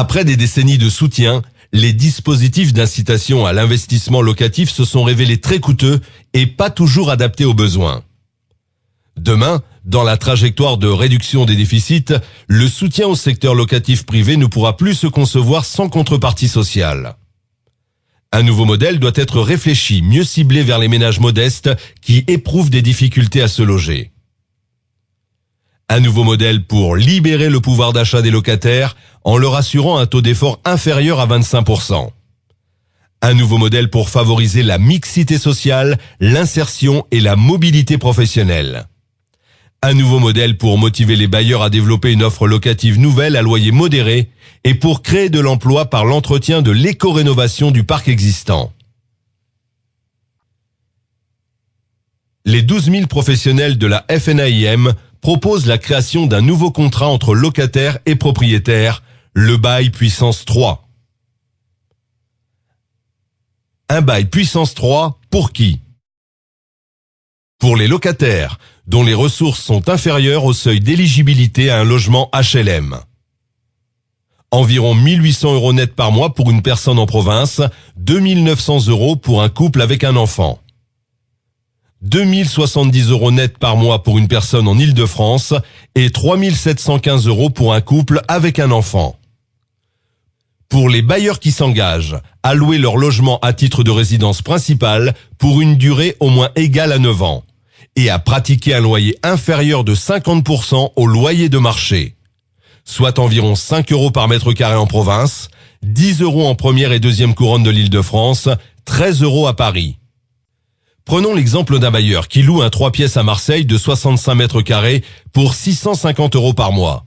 Après des décennies de soutien, les dispositifs d'incitation à l'investissement locatif se sont révélés très coûteux et pas toujours adaptés aux besoins. Demain, dans la trajectoire de réduction des déficits, le soutien au secteur locatif privé ne pourra plus se concevoir sans contrepartie sociale. Un nouveau modèle doit être réfléchi, mieux ciblé vers les ménages modestes qui éprouvent des difficultés à se loger. Un nouveau modèle pour libérer le pouvoir d'achat des locataires en leur assurant un taux d'effort inférieur à 25%. Un nouveau modèle pour favoriser la mixité sociale, l'insertion et la mobilité professionnelle. Un nouveau modèle pour motiver les bailleurs à développer une offre locative nouvelle à loyer modéré et pour créer de l'emploi par l'entretien de l'éco-rénovation du parc existant. Les 12 000 professionnels de la FNAIM proposent la création d'un nouveau contrat entre locataires et propriétaires, le bail puissance 3. Un bail puissance 3 pour qui? Pour les locataires dont les ressources sont inférieures au seuil d'éligibilité à un logement HLM. Environ 1 800 € net par mois pour une personne en province, 2 900 € pour un couple avec un enfant. 2 070 € net par mois pour une personne en Île-de-France et 3 715 € pour un couple avec un enfant. Pour les bailleurs qui s'engagent à louer leur logement à titre de résidence principale pour une durée au moins égale à 9 ans et à pratiquer un loyer inférieur de 50% au loyer de marché, soit environ 5 € par mètre carré en province, 10 € en première et deuxième couronne de l'Île-de-France, 13 € à Paris. Prenons l'exemple d'un bailleur qui loue un 3 pièces à Marseille de 65 mètres carrés pour 650 € par mois.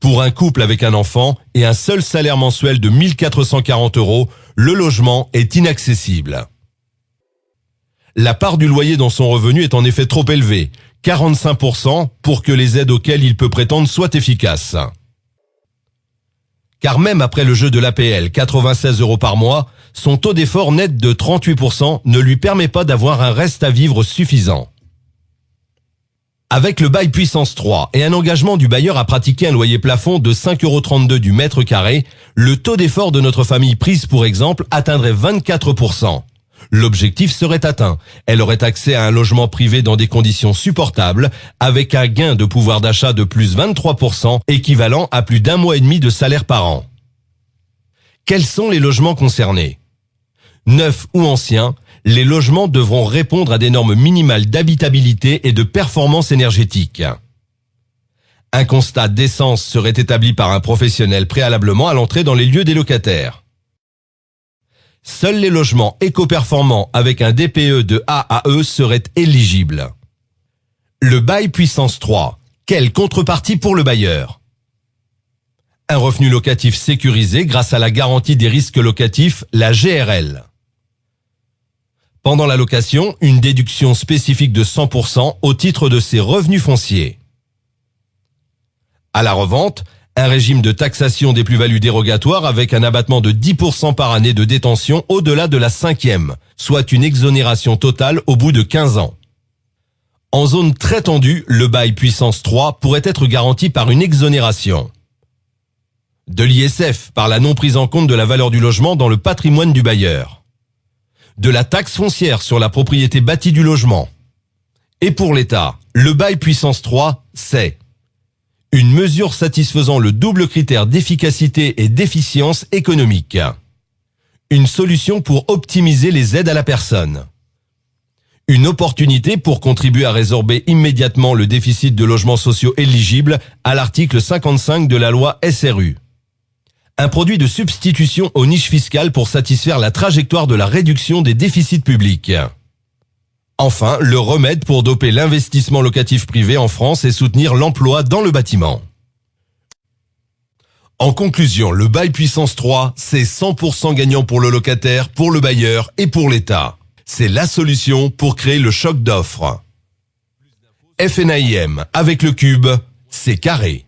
Pour un couple avec un enfant et un seul salaire mensuel de 1 440 €, le logement est inaccessible. La part du loyer dans son revenu est en effet trop élevée, 45% pour que les aides auxquelles il peut prétendre soient efficaces. Car même après le jeu de l'APL, 96 € par mois, son taux d'effort net de 38% ne lui permet pas d'avoir un reste à vivre suffisant. Avec le bail puissance 3 et un engagement du bailleur à pratiquer un loyer plafond de 5,32 € du mètre carré, le taux d'effort de notre famille prise pour exemple atteindrait 24%. L'objectif serait atteint. Elle aurait accès à un logement privé dans des conditions supportables, avec un gain de pouvoir d'achat de plus 23%, équivalent à plus d'1 mois et demi de salaire par an. Quels sont les logements concernés? Neufs ou anciens, les logements devront répondre à des normes minimales d'habitabilité et de performance énergétique. Un constat d'essence serait établi par un professionnel préalablement à l'entrée dans les lieux des locataires. Seuls les logements éco-performants avec un DPE de A à E seraient éligibles. Le bail puissance 3. Quelle contrepartie pour le bailleur? Un revenu locatif sécurisé grâce à la garantie des risques locatifs, la GRL. Pendant la location, une déduction spécifique de 100% au titre de ses revenus fonciers. À la revente, un régime de taxation des plus-values dérogatoires avec un abattement de 10% par année de détention au-delà de la 5e, soit une exonération totale au bout de 15 ans. En zone très tendue, le bail puissance 3 pourrait être garanti par une exonération. De l'ISF, par la non prise en compte de la valeur du logement dans le patrimoine du bailleur. De la taxe foncière sur la propriété bâtie du logement. Et pour l'État, le bail puissance 3, c'est une mesure satisfaisant le double critère d'efficacité et d'efficience économique. Une solution pour optimiser les aides à la personne. Une opportunité pour contribuer à résorber immédiatement le déficit de logements sociaux éligibles à l'article 55 de la loi SRU. Un produit de substitution aux niches fiscales pour satisfaire la trajectoire de la réduction des déficits publics. Enfin, le remède pour doper l'investissement locatif privé en France et soutenir l'emploi dans le bâtiment. En conclusion, le bail puissance 3, c'est 100% gagnant pour le locataire, pour le bailleur et pour l'État. C'est la solution pour créer le choc d'offres. FNAIM, avec le cube, c'est carré.